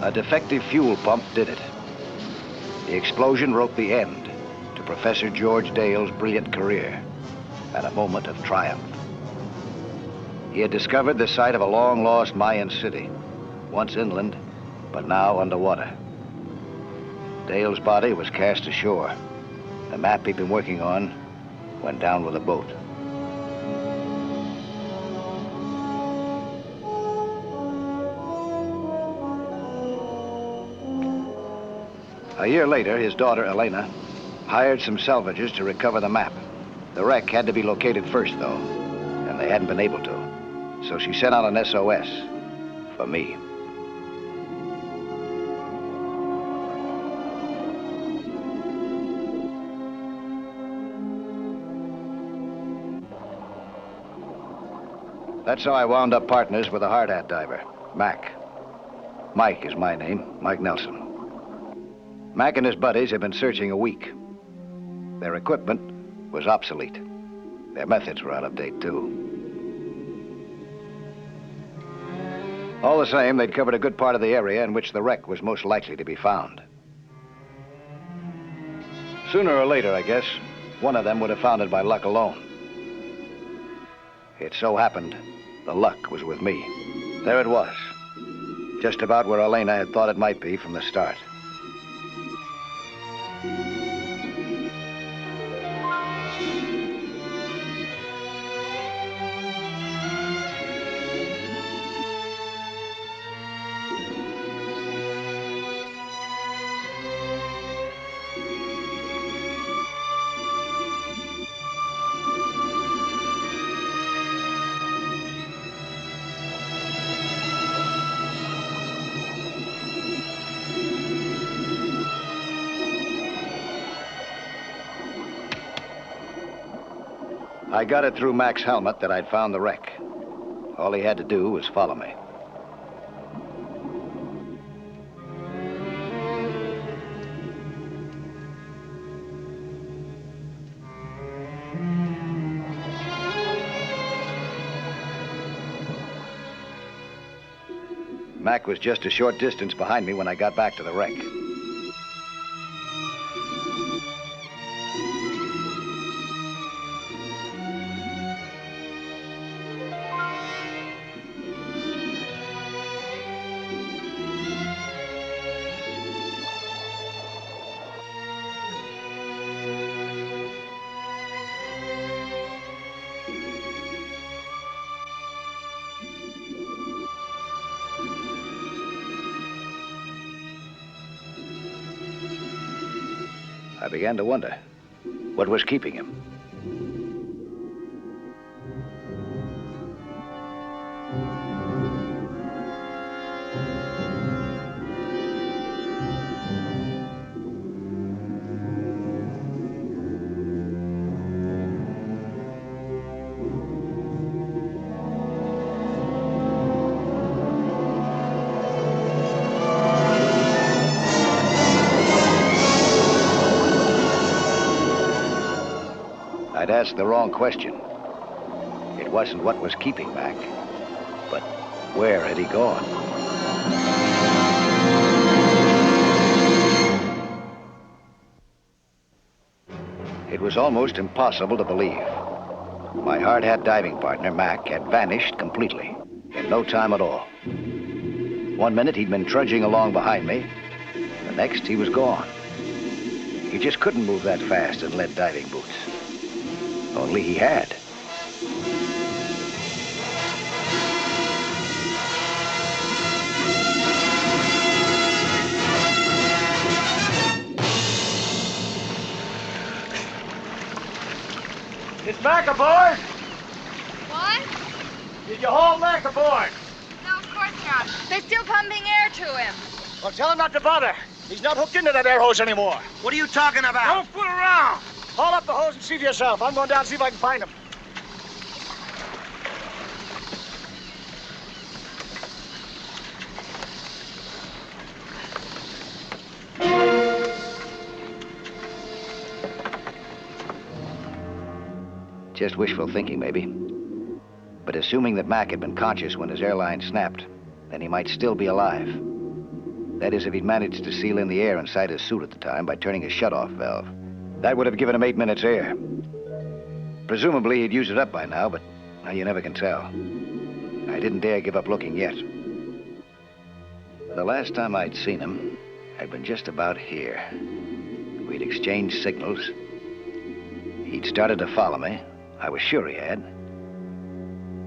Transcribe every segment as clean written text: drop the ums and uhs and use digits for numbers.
A defective fuel pump did it. The explosion wrote the end to Professor George Dale's brilliant career at a moment of triumph. He had discovered the site of a long-lost Mayan city, once inland, but now underwater. Dale's body was cast ashore. The map he'd been working on went down with a boat. A year later, his daughter, Elena, hired some salvagers to recover the map. The wreck had to be located first, though, and they hadn't been able to. So she sent out an SOS for me. That's how I wound up partners with a hard hat diver, Mac. Mike is my name, Mike Nelson. Mac and his buddies had been searching a week. Their equipment was obsolete. Their methods were out of date, too. All the same, they'd covered a good part of the area in which the wreck was most likely to be found. Sooner or later, I guess, one of them would have found it by luck alone. It so happened, the luck was with me. There it was, just about where Elena had thought it might be from the start. I got it through Mac's helmet that I'd found the wreck. All he had to do was follow me. Mac was just a short distance behind me when I got back to the wreck. I began to wonder what was keeping him. I'd asked the wrong question. It wasn't what was keeping Mac, but where had he gone? It was almost impossible to believe. My hard hat diving partner, Mac, had vanished completely, in no time at all. One minute he'd been trudging along behind me, the next he was gone. He just couldn't move that fast in lead diving boots. Only he had. Is Mac aboard? What? Did you haul Mac aboard? No, of course not. They're still pumping air to him. Well, tell him not to bother. He's not hooked into that air hose anymore. What are you talking about? Don't fool around. Haul up the hose and see for yourself. I'm going down and see if I can find him. Just wishful thinking, maybe. But assuming that Mac had been conscious when his airline snapped, then he might still be alive. That is, if he'd managed to seal in the air inside his suit at the time by turning his shut-off valve. That would have given him 8 minutes air. Presumably, he'd used it up by now, but you never can tell. I didn't dare give up looking yet. The last time I'd seen him, I'd been just about here. We'd exchanged signals. He'd started to follow me. I was sure he had.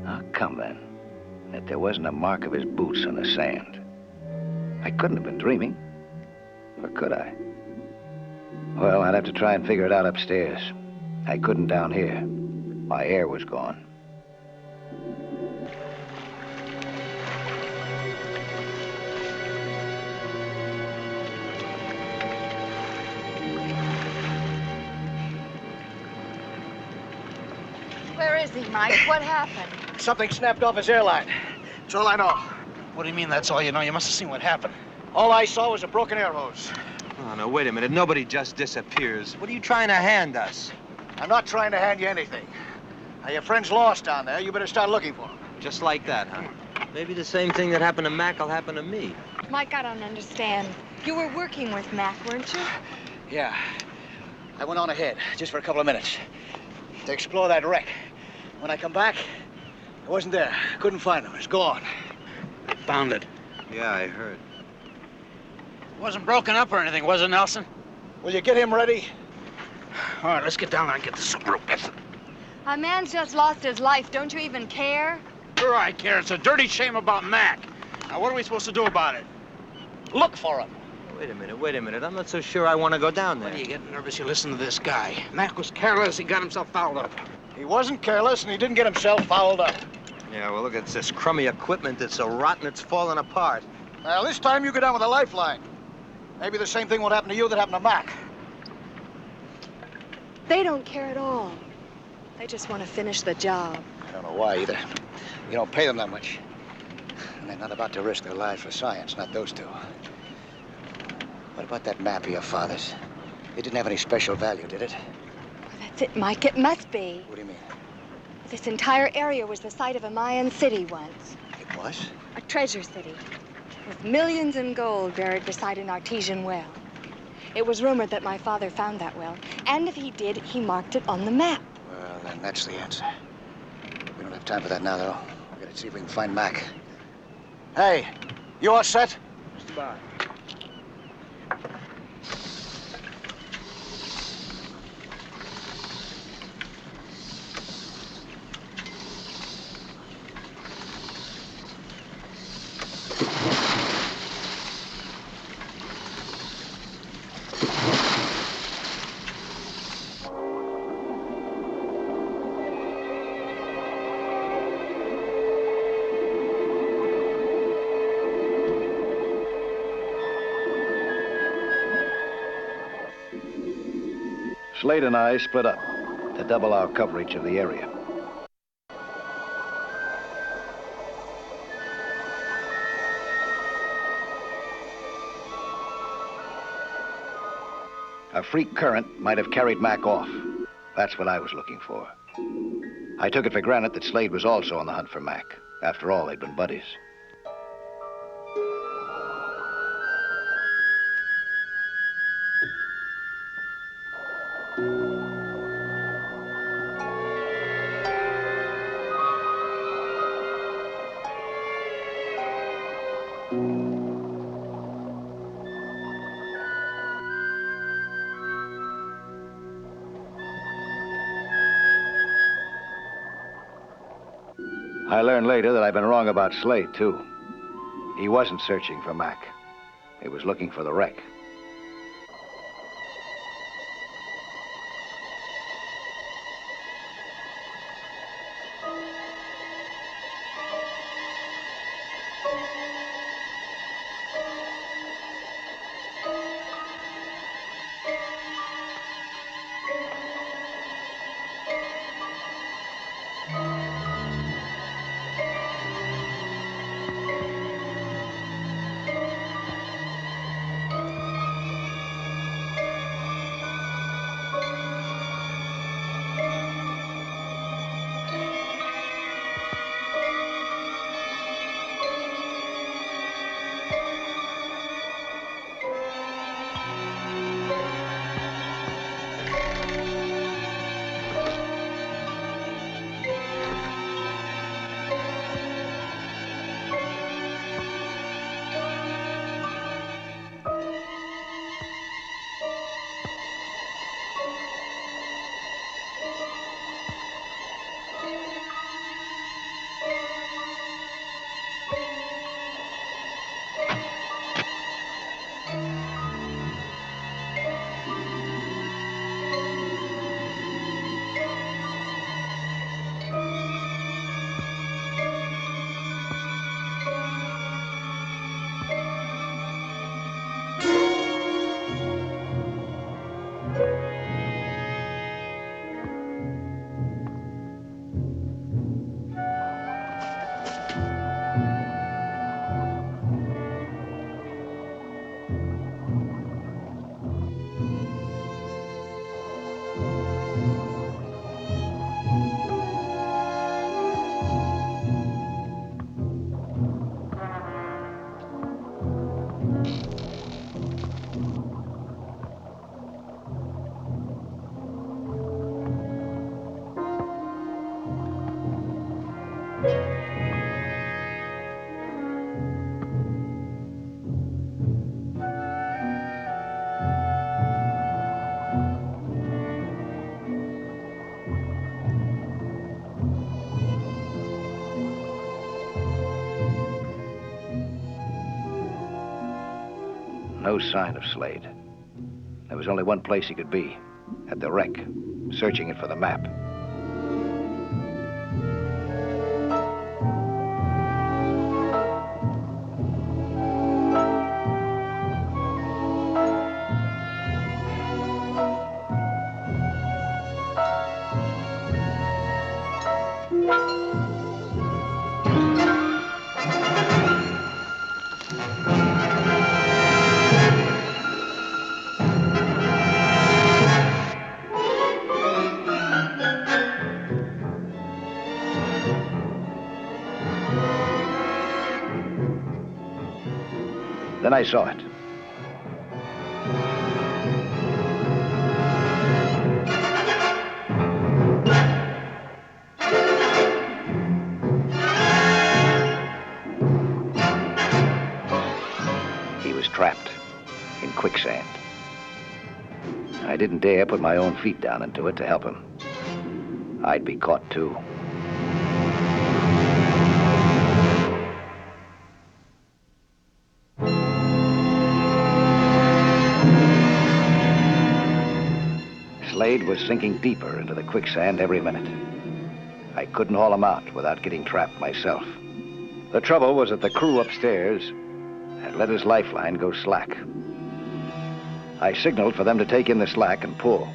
How come, then, that there wasn't a mark of his boots on the sand? I couldn't have been dreaming. Or could I? Well, I'd have to try and figure it out upstairs. I couldn't down here. My air was gone. Where is he, Mike? What happened? Something snapped off his airline. That's all I know. What do you mean that's all you know? You must have seen what happened. All I saw was a broken air hose. Oh, no, wait a minute. Nobody just disappears. What are you trying to hand us? I'm not trying to hand you anything. Now, your friend's lost down there. You better start looking for him. Just like that, huh? Maybe the same thing that happened to Mac will happen to me. Mike, I don't understand. You were working with Mac, weren't you? Yeah. I went on ahead, just for a couple of minutes, to explore that wreck. When I come back, it wasn't there. Couldn't find him. It's gone. Found it. Yeah, I heard. It wasn't broken up or anything, was it, Nelson? Will you get him ready? All right, let's get down there and get the super rope. A man's just lost his life. Don't you even care? Sure I care. It's a dirty shame about Mac. Now, what are we supposed to do about it? Look for him. Wait a minute. I'm not so sure I want to go down there. When you get nervous, you listen to this guy. Mac was careless. He got himself fouled up. He wasn't careless, and he didn't get himself fouled up. Yeah, well, look, it's this crummy equipment that's so rotten it's falling apart. Now, this time you go down with a lifeline. Maybe the same thing won't happen to you that happened to Mac. They don't care at all. They just want to finish the job. I don't know why either. You don't pay them that much. And they're not about to risk their lives for science, not those two. What about that map of your father's? It didn't have any special value, did it? That's it, Mike. It must be. What do you mean? This entire area was the site of a Mayan city once. It was? A treasure city, with millions in gold buried beside an artesian well. It was rumored that my father found that well, and if he did, he marked it on the map. Well, then that's the answer. We don't have time for that now, though. We gotta see if we can find Mac. Hey, you all set? Just about. Slade and I split up to double our coverage of the area. A freak current might have carried Mac off. That's what I was looking for. I took it for granted that Slade was also on the hunt for Mac. After all, they'd been buddies. I learned later that I'd been wrong about Slade, too. He wasn't searching for Mac. He was looking for the wreck. No sign of Slade. There was only one place he could be, at the wreck, searching it for the map. Then I saw it. He was trapped in quicksand. I didn't dare put my own feet down into it to help him. I'd be caught too. Slade was sinking deeper into the quicksand every minute. I couldn't haul him out without getting trapped myself. The trouble was that the crew upstairs had let his lifeline go slack. I signaled for them to take in the slack and pull.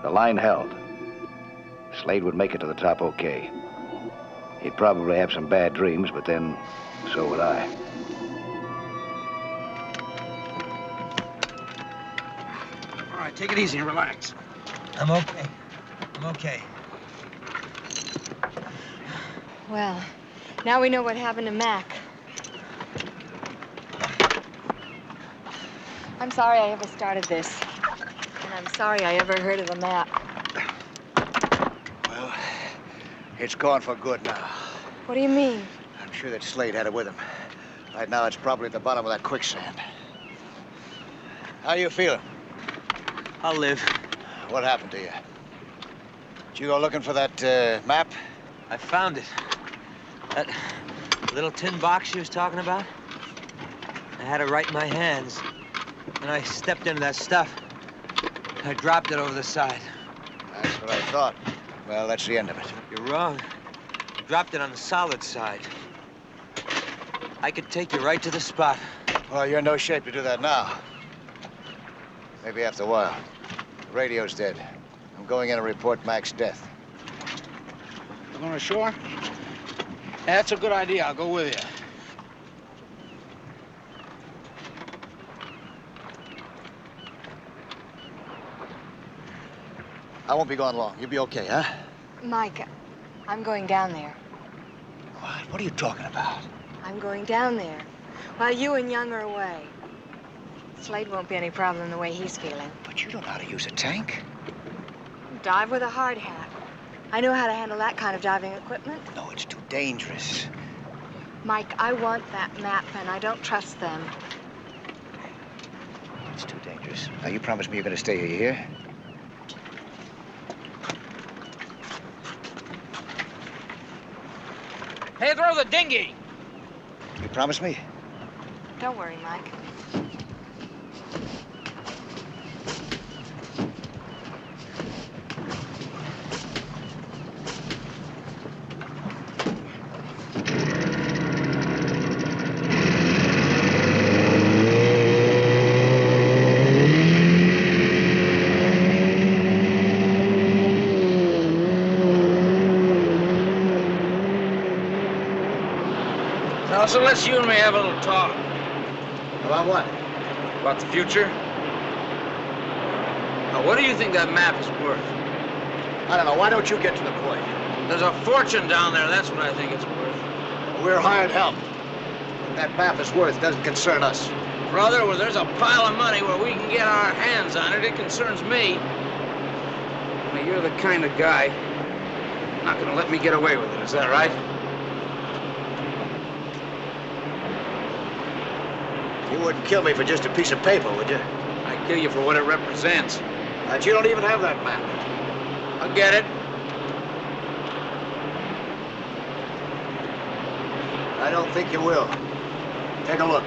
The line held. Slade would make it to the top okay. He'd probably have some bad dreams, but then so would I. All right, take it easy and relax. I'm okay. I'm okay. Well, now we know what happened to Mac. I'm sorry I ever started this. And I'm sorry I ever heard of the map. Well, it's gone for good now. What do you mean? I'm sure that Slade had it with him. Right now, it's probably at the bottom of that quicksand. How you feeling? I'll live. What happened to you? Did you go looking for that map? I found it. That little tin box she was talking about. I had it right in my hands. And I stepped into that stuff. I dropped it over the side. That's what I thought. Well, that's the end of it. You're wrong. I dropped it on the solid side. I could take you right to the spot. Well, you're in no shape to do that now. Maybe after a while. The radio's dead. I'm going in to report Mac's death. You going ashore? Yeah, that's a good idea. I'll go with you. I won't be gone long. You'll be okay, huh? Mike, I'm going down there. What? What are you talking about? I'm going down there. While you and Young are away. Slade won't be any problem the way he's feeling. But you don't know how to use a tank. Dive with a hard hat. I know how to handle that kind of diving equipment. No, it's too dangerous. Mike, I want that map, and I don't trust them. It's too dangerous. Now, you promised me you're going to stay here, you hear? Hey, throw the dinghy! You promised me? Don't worry, Mike. Now, so let's you and me have a little talk. About what? About the future. Now, what do you think that map is worth? I don't know. Why don't you get to the point? There's a fortune down there. That's what I think it's worth. We're hired help. What that map is worth doesn't concern us. Brother, well, there's a pile of money where we can get our hands on it. It concerns me. Now, you're the kind of guy not gonna let me get away with it. Is that right? You wouldn't kill me for just a piece of paper, would you? I'd kill you for what it represents. But you don't even have that map. I'll get it. I don't think you will. Take a look.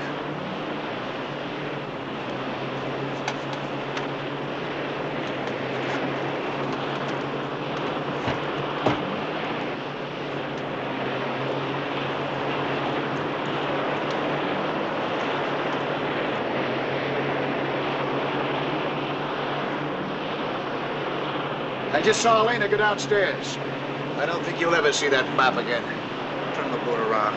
I just saw Elena go downstairs. I don't think you'll ever see that map again. Turn the boat around.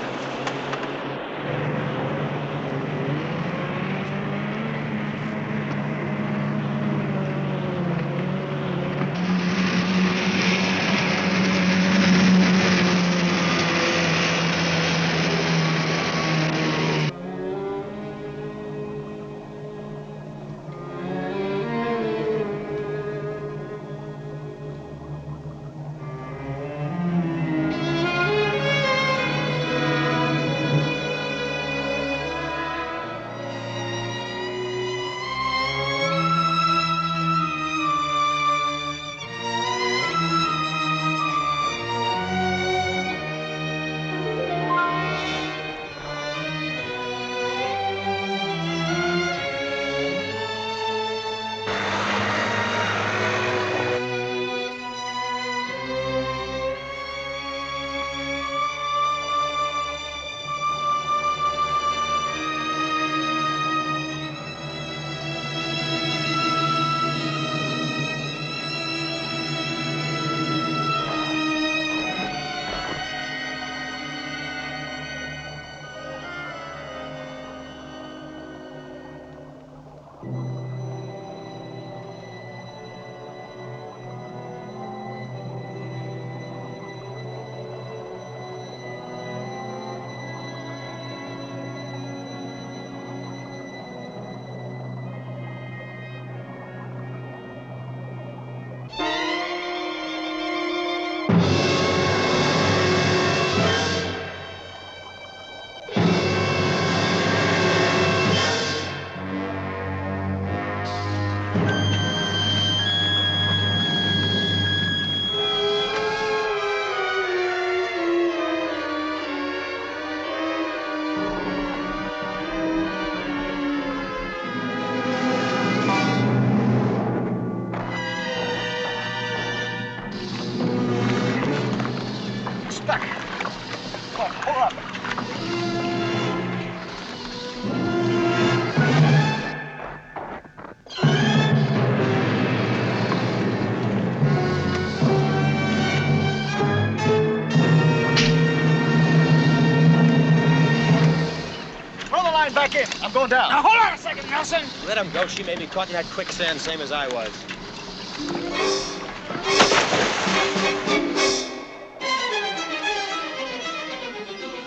Back in. I'm going down. Now, hold on a second, Nelson. Let him go. She may be caught in that quicksand, same as I was.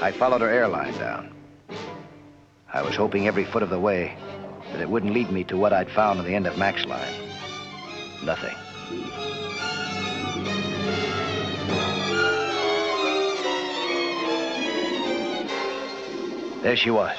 I followed her airline down. I was hoping every foot of the way that it wouldn't lead me to what I'd found on the end of Mac's line. Nothing. There she was.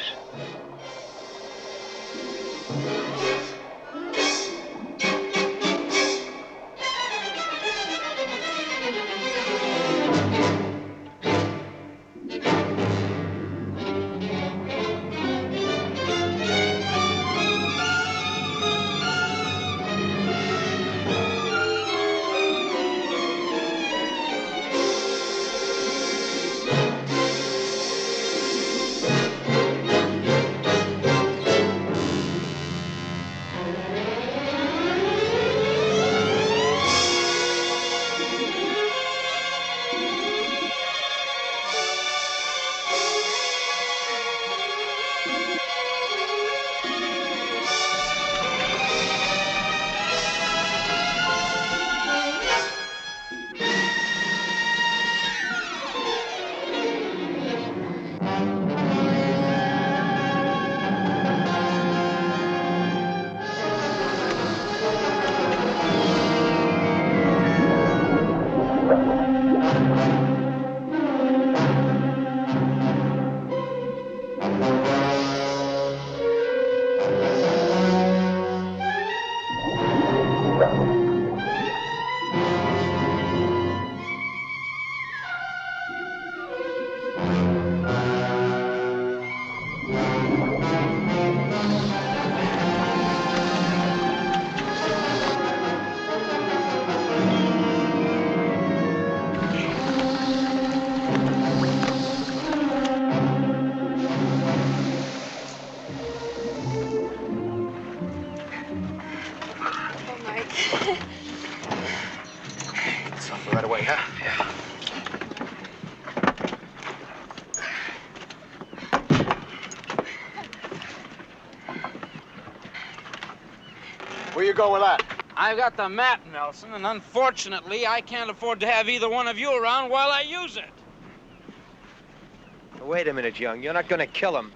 go with that? I've got the map, Nelson, and unfortunately, I can't afford to have either one of you around while I use it. Wait a minute, Young. You're not gonna kill him.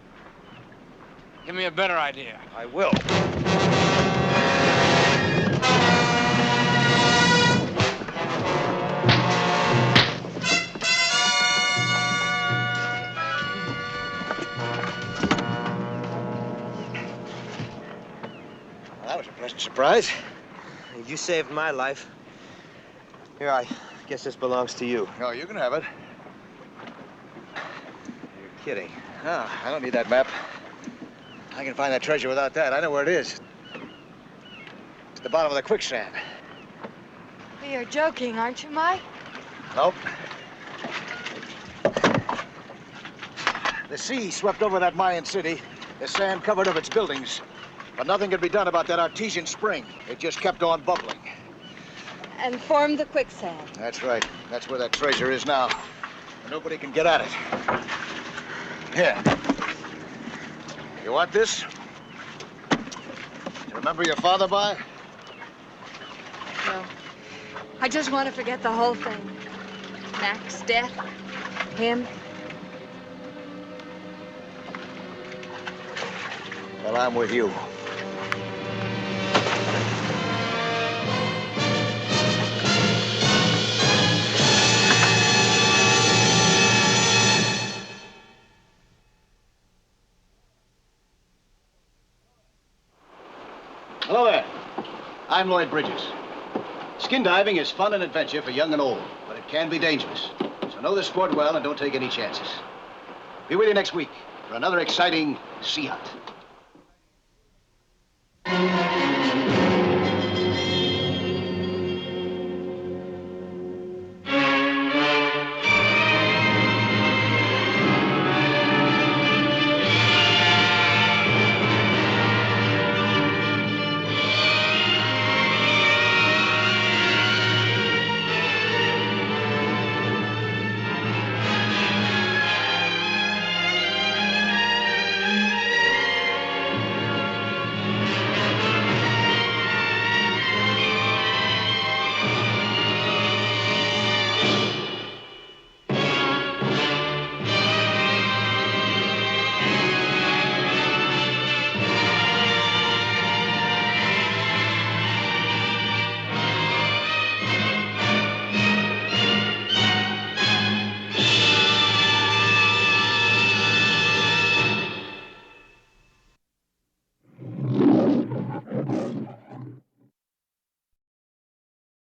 Give me a better idea. I will. Well, that was a pleasant surprise. You saved my life. Here, I guess this belongs to you. No, you can have it. You're kidding. No, I don't need that map. I can find that treasure without that. I know where it is. It's at the bottom of the quicksand. You're joking, aren't you, Mike? Nope. The sea swept over that Mayan city. The sand covered up its buildings. But nothing could be done about that artesian spring. It just kept on bubbling. And formed the quicksand. That's right. That's where that treasure is now. Nobody can get at it. Here. You want this? You remember your father by? No. I just want to forget the whole thing. Mac's death. Him. Well, I'm with you. Hello there. I'm Lloyd Bridges. Skin diving is fun and adventure for young and old, but it can be dangerous. So know the sport well and don't take any chances. Be with you next week for another exciting sea hunt.